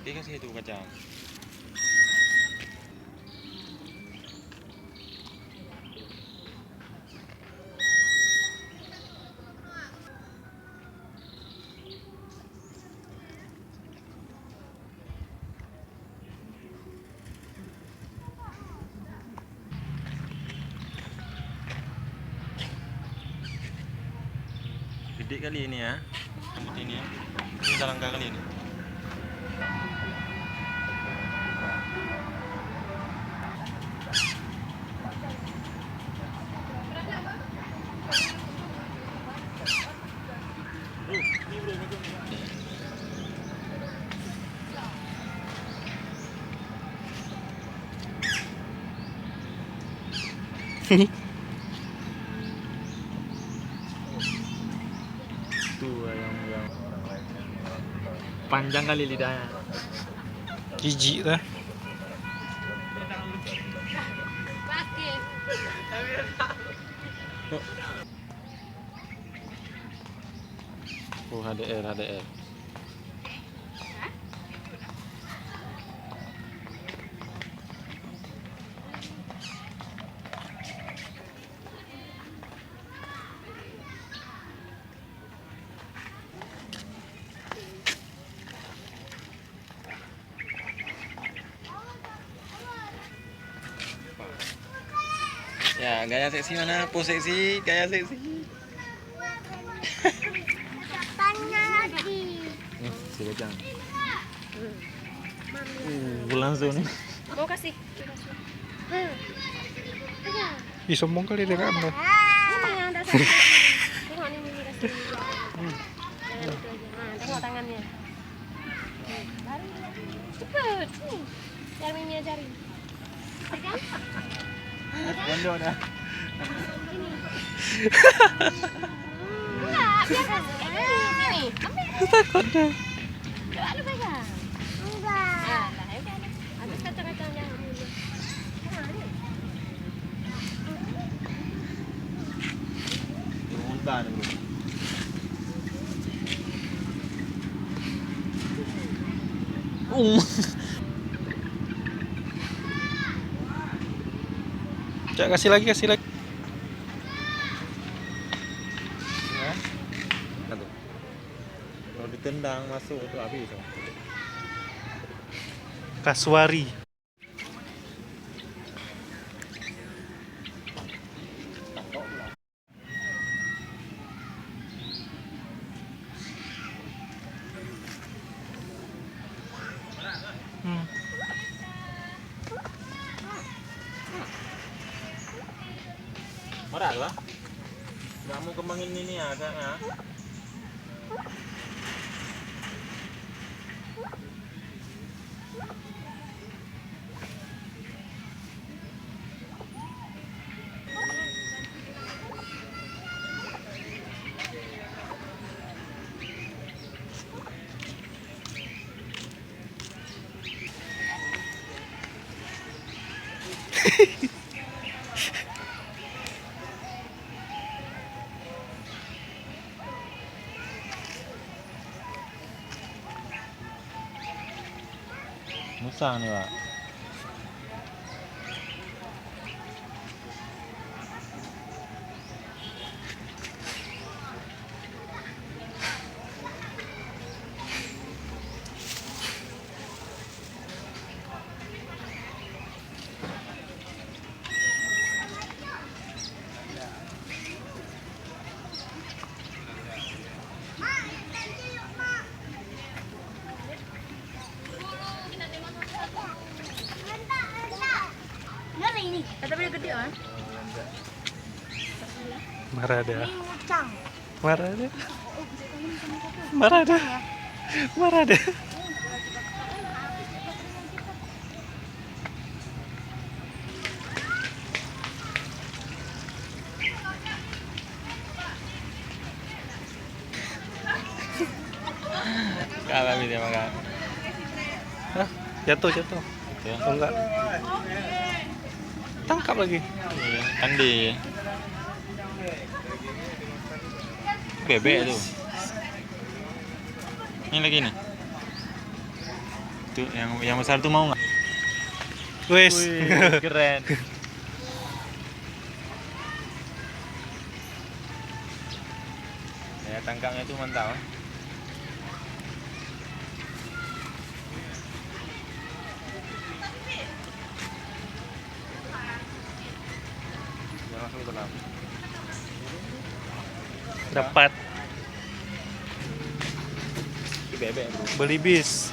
Dia kasih itu kacang. Gede kali ini ya, rambut ini ya. Ini talangka kali ini. Tuh yang panjang kali lidahnya. Jijik dah. Oh, HDR. Ya, gaya seksi mana? Pose seksi, gaya seksi. Tanya lagi. Si kacang. Langsung. Mau kasih. Ih, sombong kali dia kamu. Ini yang ada satu. Tengok nih Mimi kasih. Jangan itu aja. Nah, tengok tangannya. Baru. Cepet. Biar Mimi ajarin. Pegang. Bondo dah. Ini. Enggak, biar kasih. Sini. Ambil. Takut dah. Coba lu pegang. Enggak. Ah, lah, ya udah. Habis kacang-kacangnya dulu. Muntah nih, Bro. Cak, kasih lagi. Ya. Aduh. Kalau ditendang masuk itu habis. Kasuari. Marah lah. Nggak mau kembangin ini ya, kayaknya. Musang nih, Pak. Bener ini. Kata beli gede kan? Marah dah. Ini ngucang. Marah dah. Marah dah. Marah dah. Kalah dia makan. Hah? Jatuh. Ya. Oh, enggak. Tangkap lagi. Iya, Andi. Bebek tuh. Ini lagi nih. Tuh yang besar tuh mau nggak? Wes. Keren. Ya tangkapnya tuh mantap. Jangan langsung tenang. Dapat Itu bebek bro. beli bis.